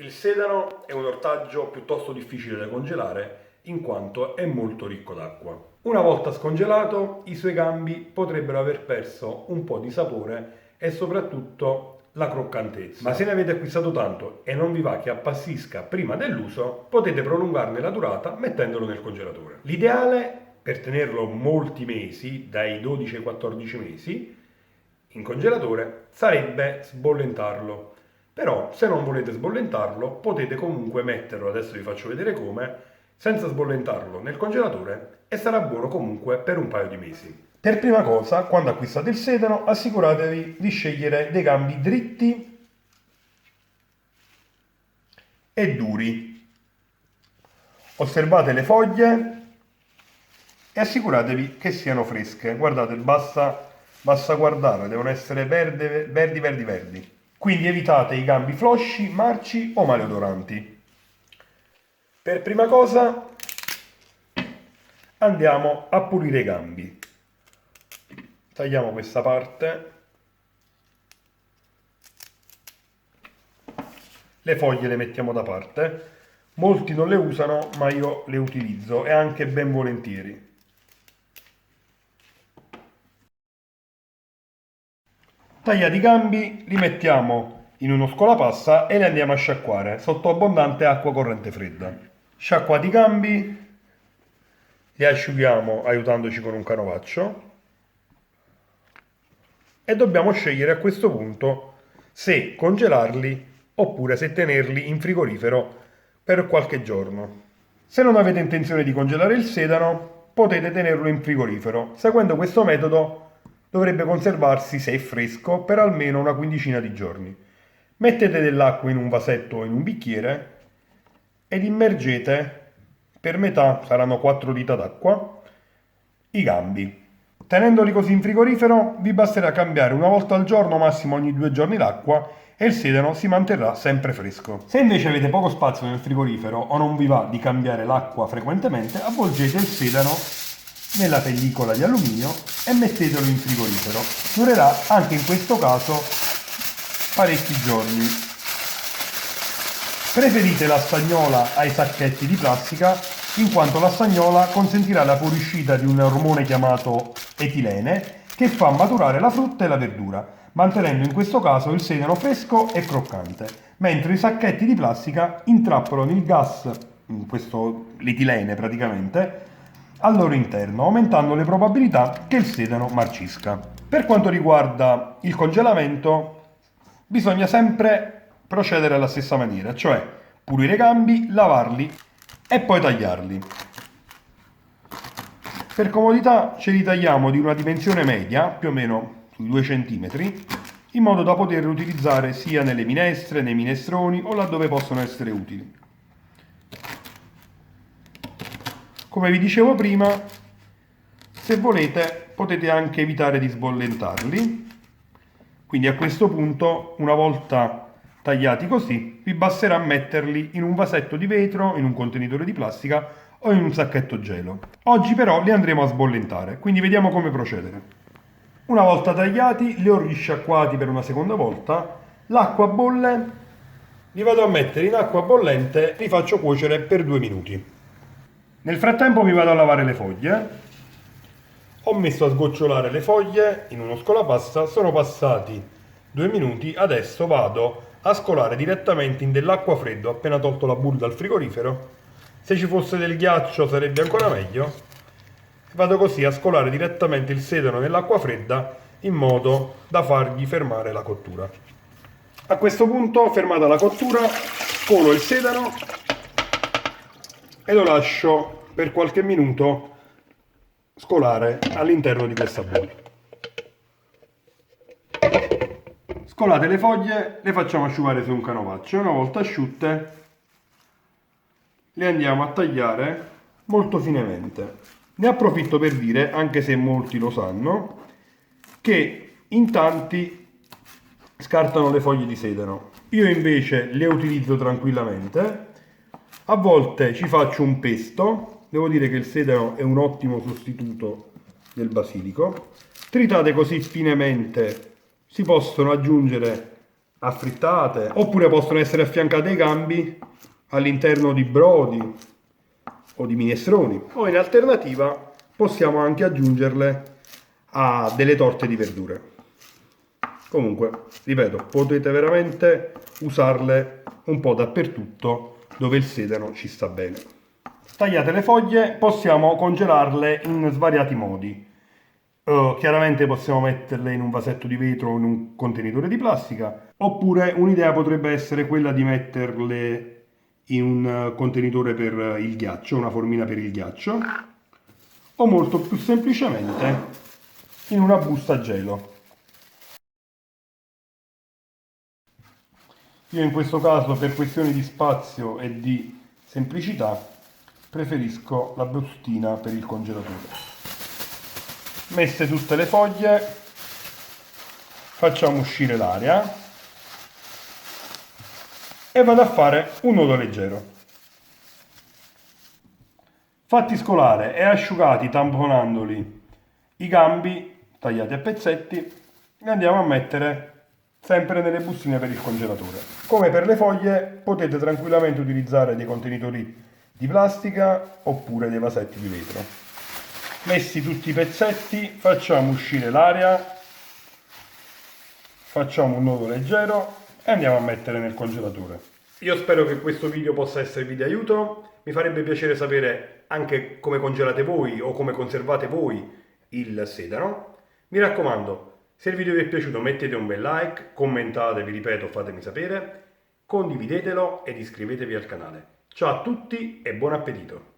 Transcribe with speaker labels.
Speaker 1: Il sedano è un ortaggio piuttosto difficile da congelare in quanto è molto ricco d'acqua. Una volta scongelato, i suoi gambi potrebbero aver perso un po' di sapore e soprattutto la croccantezza. Ma se ne avete acquistato tanto e non vi va che appassisca prima dell'uso, potete prolungarne la durata mettendolo nel congelatore. L'ideale per tenerlo molti mesi, dai 12 ai 14 mesi, in congelatore sarebbe sbollentarlo. Però se non volete sbollentarlo potete comunque metterlo, adesso vi faccio vedere come, senza sbollentarlo nel congelatore e sarà buono comunque per un paio di mesi. Per prima cosa, quando acquistate il sedano, assicuratevi di scegliere dei gambi dritti e duri. Osservate le foglie e assicuratevi che siano fresche. Guardate, basta guardare, devono essere verdi. Quindi evitate i gambi flosci, marci o maleodoranti. Per prima cosa andiamo a pulire i gambi. Tagliamo questa parte. Le foglie le mettiamo da parte. Molti non le usano, ma io le utilizzo e anche ben volentieri. Tagliati i gambi, li mettiamo in uno scolapassa e li andiamo a sciacquare sotto abbondante acqua corrente fredda. Sciacquati i gambi, li asciughiamo aiutandoci con un canovaccio e dobbiamo scegliere a questo punto se congelarli oppure se tenerli in frigorifero per qualche giorno. Se non avete intenzione di congelare il sedano, potete tenerlo in frigorifero. Seguendo questo metodo dovrebbe conservarsi, se è fresco, per almeno una quindicina di giorni. Mettete dell'acqua in un vasetto o in un bicchiere ed immergete per metà, saranno 4 dita d'acqua, i gambi. Tenendoli così in frigorifero vi basterà cambiare una volta al giorno, massimo ogni 2 giorni l'acqua e il sedano si manterrà sempre fresco. Se invece avete poco spazio nel frigorifero o non vi va di cambiare l'acqua frequentemente, avvolgete il sedano nella pellicola di alluminio e mettetelo in frigorifero. Durerà anche in questo caso parecchi giorni. Preferite la stagnola ai sacchetti di plastica in quanto la stagnola consentirà la fuoriuscita di un ormone chiamato etilene che fa maturare la frutta e la verdura, mantenendo in questo caso il sedano fresco e croccante, mentre i sacchetti di plastica intrappolano il gas, l'etilene praticamente, al loro interno, aumentando le probabilità che il sedano marcisca. Per quanto riguarda il congelamento, bisogna sempre procedere alla stessa maniera, cioè pulire i gambi, lavarli e poi tagliarli. Per comodità ce li tagliamo di una dimensione media, più o meno sui 2 cm, in modo da poterli utilizzare sia nelle minestre, nei minestroni o laddove possono essere utili. Come vi dicevo prima, se volete potete anche evitare di sbollentarli, quindi a questo punto, una volta tagliati così, vi basterà metterli in un vasetto di vetro, in un contenitore di plastica o in un sacchetto gelo. Oggi però li andremo a sbollentare, quindi vediamo come procedere. Una volta tagliati, li ho risciacquati per una seconda volta, l'acqua bolle, li vado a mettere in acqua bollente e li faccio cuocere per 2 minuti. Nel frattempo mi vado a lavare le foglie. Ho messo a sgocciolare le foglie in uno scolapasta, sono passati 2 minuti, adesso vado a scolare direttamente in dell'acqua fredda, ho appena tolto la bowl dal frigorifero. Se ci fosse del ghiaccio sarebbe ancora meglio. Vado così a scolare direttamente il sedano nell'acqua fredda in modo da fargli fermare la cottura. A questo punto, fermata la cottura, scolo il sedano e lo lascio per qualche minuto scolare all'interno di questa bowl. Scolate le foglie, le facciamo asciugare su un canovaccio e una volta asciutte le andiamo a tagliare molto finemente. Ne approfitto per dire, anche se molti lo sanno, che in tanti scartano le foglie di sedano. Io invece le utilizzo tranquillamente. A volte ci faccio un pesto, devo dire che il sedano è un ottimo sostituto del basilico. Tritate così finemente si possono aggiungere affrittate, oppure possono essere affiancate ai gambi all'interno di brodi o di minestroni, o in alternativa possiamo anche aggiungerle a delle torte di verdure. Comunque, ripeto, potete veramente usarle un po' dappertutto dove il sedano ci sta bene. Tagliate le foglie, possiamo congelarle in svariati modi. Chiaramente possiamo metterle in un vasetto di vetro o in un contenitore di plastica, oppure un'idea potrebbe essere quella di metterle in un contenitore per il ghiaccio, una formina per il ghiaccio, o molto più semplicemente in una busta a gelo. Io in questo caso, per questioni di spazio e di semplicità, preferisco la bustina per il congelatore. Messe tutte le foglie, facciamo uscire l'aria e vado a fare un nudo leggero. Fatti scolare e asciugati tamponandoli i gambi tagliati a pezzetti, li andiamo a mettere sempre nelle bustine per il congelatore. Come per le foglie potete tranquillamente utilizzare dei contenitori di plastica oppure dei vasetti di vetro. Messi tutti i pezzetti, facciamo uscire l'aria, facciamo un nodo leggero e andiamo a mettere nel congelatore. Io spero che questo video possa esservi di aiuto, mi farebbe piacere sapere anche come congelate voi o come conservate voi il sedano. Mi raccomando, se il video vi è piaciuto mettete un bel like, commentate, vi ripeto, fatemi sapere, condividetelo ed iscrivetevi al canale. Ciao a tutti e buon appetito!